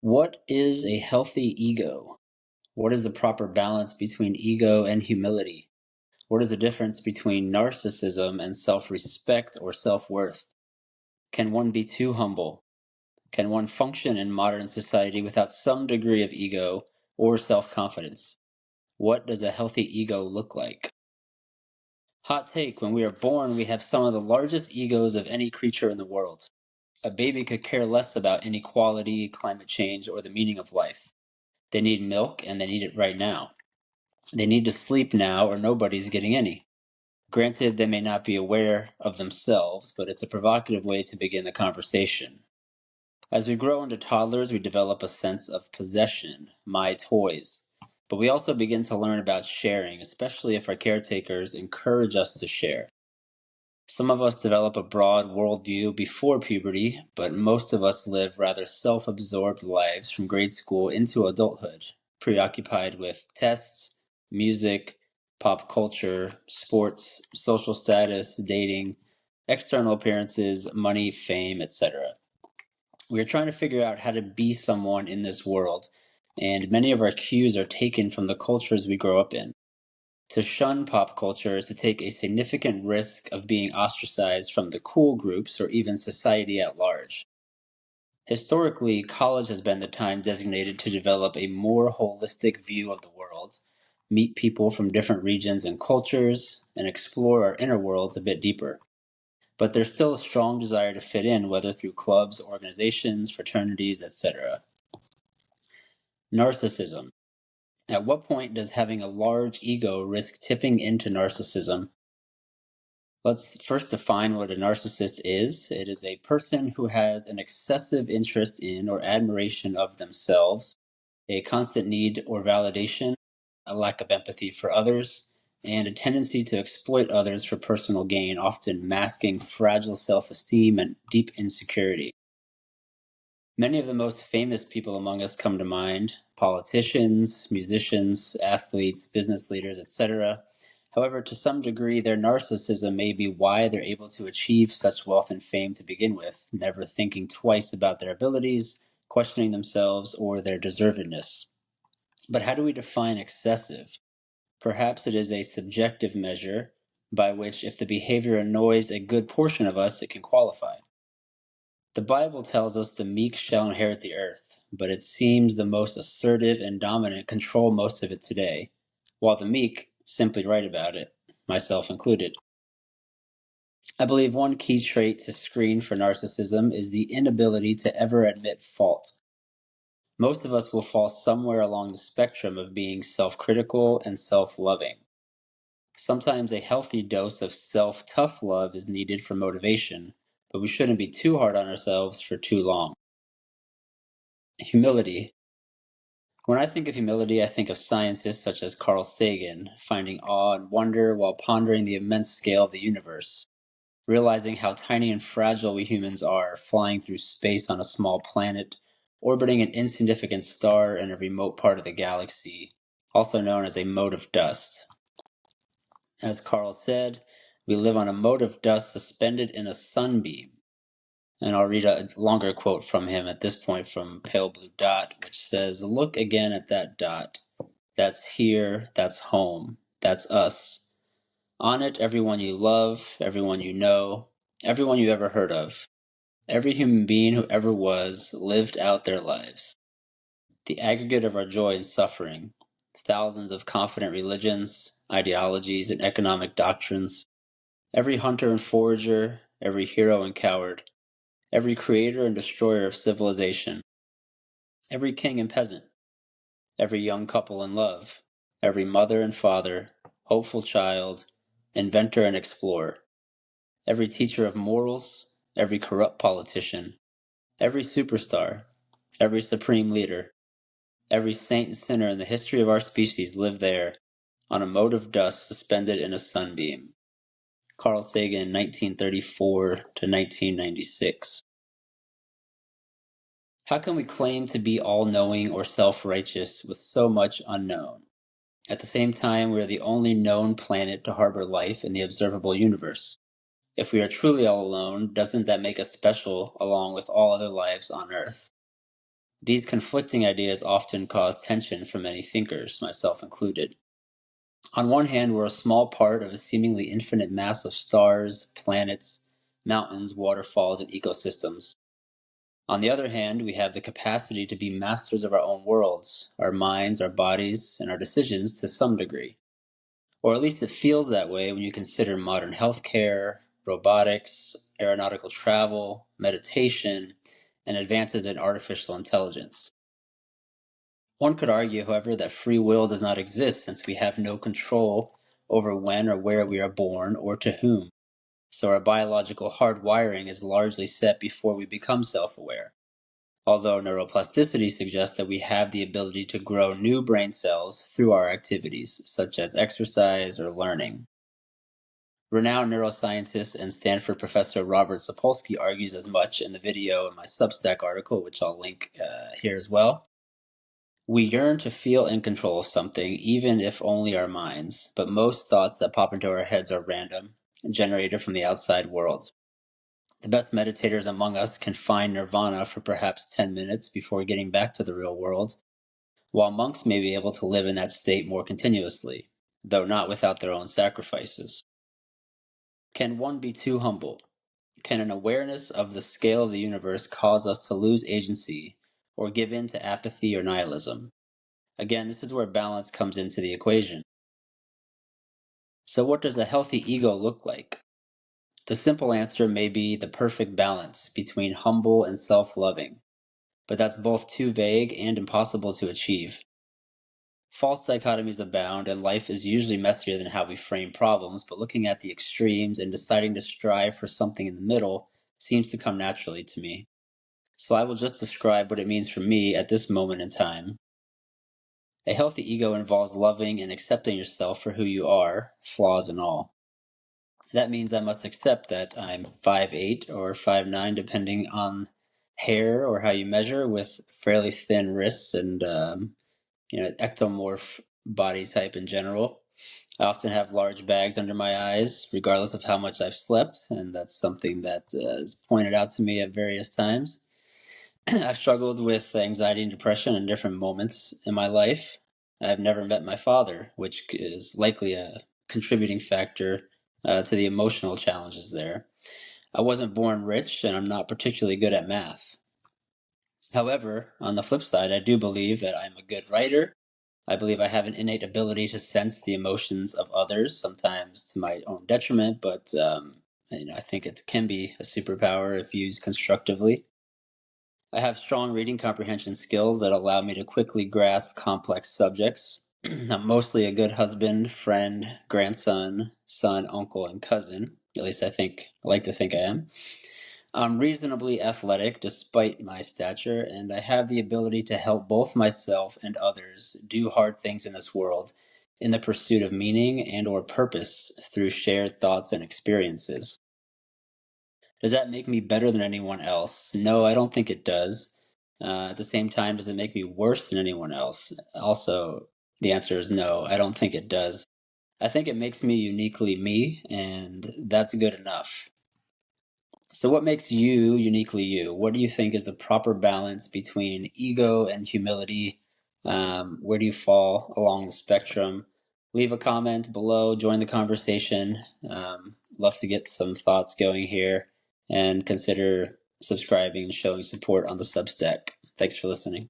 What is a healthy ego? What is the proper balance between ego and humility? What is the difference between narcissism and self respect or self worth? Can one be too humble? Can one function in modern society without some degree of ego or self confidence? What does a healthy ego look like? Hot take: when we are born, we have some of the largest egos of any creature in the world. A baby could care less about inequality, climate change, or the meaning of life. They need milk, and they need it right now. They need to sleep now, or nobody's getting any. Granted, they may not be aware of themselves, but it's a provocative way to begin the conversation. As we grow into toddlers, we develop a sense of possession, my toys. But we also begin to learn about sharing, especially if our caretakers encourage us to share. Some of us develop a broad worldview before puberty, but most of us live rather self absorbed lives from grade school into adulthood, preoccupied with tests, music, pop culture, sports, social status, dating, external appearances, money, fame, etc. We are trying to figure out how to be someone in this world, and many of our cues are taken from the cultures we grow up in. To shun pop culture is to take a significant risk of being ostracized from the cool groups or even society at large. Historically, college has been the time designated to develop a more holistic view of the world, meet people from different regions and cultures, and explore our inner worlds a bit deeper. But there's still a strong desire to fit in, whether through clubs, organizations, fraternities, etc. Narcissism. At what point does having a large ego risk tipping into narcissism? Let's first define what a narcissist is. It is a person who has an excessive interest in or admiration of themselves, a constant need or validation, a lack of empathy for others, and a tendency to exploit others for personal gain, often masking fragile self esteem and deep insecurity. Many of the most famous people among us come to mind: politicians, musicians, athletes, business leaders, etc. However, to some degree, their narcissism may be why they're able to achieve such wealth and fame to begin with, never thinking twice about their abilities, questioning themselves, or their deservedness. But how do we define excessive? Perhaps it is a subjective measure by which, if the behavior annoys a good portion of us, it can qualify. The Bible tells us the meek shall inherit the earth, but it seems the most assertive and dominant control most of it today, while the meek simply write about it, myself included. I believe one key trait to screen for narcissism is the inability to ever admit fault. Most of us will fall somewhere along the spectrum of being self-critical and self-loving. Sometimes a healthy dose of self-tough love is needed for motivation, but we shouldn't be too hard on ourselves for too long. Humility. When I think of humility, I think of scientists such as Carl Sagan, finding awe and wonder while pondering the immense scale of the universe, realizing how tiny and fragile we humans are, flying through space on a small planet, orbiting an insignificant star in a remote part of the galaxy, also known as a mote of dust. As Carl said, we live on a mote of dust suspended in a sunbeam. And I'll read a longer quote from him at this point from Pale Blue Dot, which says, "Look again at that dot. That's here, that's home, that's us. On it, everyone you love, everyone you know, everyone you ever heard of. Every human being who ever was lived out their lives. The aggregate of our joy and suffering, thousands of confident religions, ideologies, and economic doctrines. Every hunter and forager, every hero and coward, every creator and destroyer of civilization, every king and peasant, every young couple in love, every mother and father, hopeful child, inventor and explorer, every teacher of morals, every corrupt politician, every superstar, every supreme leader, every saint and sinner in the history of our species lived there, on a mote of dust suspended in a sunbeam." Carl Sagan, 1934 to 1996. How can we claim to be all-knowing or self-righteous with so much unknown? At the same time, we are the only known planet to harbor life in the observable universe. If we are truly all alone, doesn't that make us special along with all other lives on Earth? These conflicting ideas often cause tension for many thinkers, myself included. On one hand, we're a small part of a seemingly infinite mass of stars, planets, mountains, waterfalls, and ecosystems. On the other hand, we have the capacity to be masters of our own worlds, our minds, our bodies, and our decisions to some degree. Or at least it feels that way when you consider modern healthcare, robotics, aeronautical travel, meditation, and advances in artificial intelligence. One could argue, however, that free will does not exist since we have no control over when or where we are born or to whom. So our biological hardwiring is largely set before we become self-aware. Although neuroplasticity suggests that we have the ability to grow new brain cells through our activities, such as exercise or learning. Renowned neuroscientist and Stanford professor Robert Sapolsky argues as much in the video in my Substack article, which I'll link here as well. We yearn to feel in control of something, even if only our minds, but most thoughts that pop into our heads are random, generated from the outside world. The best meditators among us can find nirvana for perhaps 10 minutes before getting back to the real world, while monks may be able to live in that state more continuously, though not without their own sacrifices. Can one be too humble? Can an awareness of the scale of the universe cause us to lose agency or give in to apathy or nihilism? Again, this is where balance comes into the equation. So, what does a healthy ego look like? The simple answer may be the perfect balance between humble and self loving, but that's both too vague and impossible to achieve. False dichotomies abound, and life is usually messier than how we frame problems, but looking at the extremes and deciding to strive for something in the middle seems to come naturally to me. So I will just describe what it means for me at this moment in time. A healthy ego involves loving and accepting yourself for who you are, flaws and all. That means I must accept that I'm 5'8" or 5'9", depending on hair or how you measure, with fairly thin wrists and ectomorph body type in general. I often have large bags under my eyes, regardless of how much I've slept, and that's something that is pointed out to me at various times. I've struggled with anxiety and depression in different moments in my life. I've never met my father, which is likely a contributing factor to the emotional challenges there. I wasn't born rich, and I'm not particularly good at math. However, on the flip side, I do believe that I'm a good writer. I believe I have an innate ability to sense the emotions of others, sometimes to my own detriment, but I think it can be a superpower if used constructively. I have strong reading comprehension skills that allow me to quickly grasp complex subjects. I'm mostly a good husband, friend, grandson, son, uncle, and cousin. At least I like to think I am. I'm reasonably athletic despite my stature, and I have the ability to help both myself and others do hard things in this world in the pursuit of meaning and or purpose through shared thoughts and experiences. Does that make me better than anyone else? No, I don't think it does. At the same time, does it make me worse than anyone else? Also, the answer is no, I don't think it does. I think it makes me uniquely me, and that's good enough. So, what makes you uniquely you? What do you think is the proper balance between ego and humility? Where do you fall along the spectrum? Leave a comment below, join the conversation. Love to get some thoughts going here, and consider subscribing and showing support on the Substack. Thanks for listening.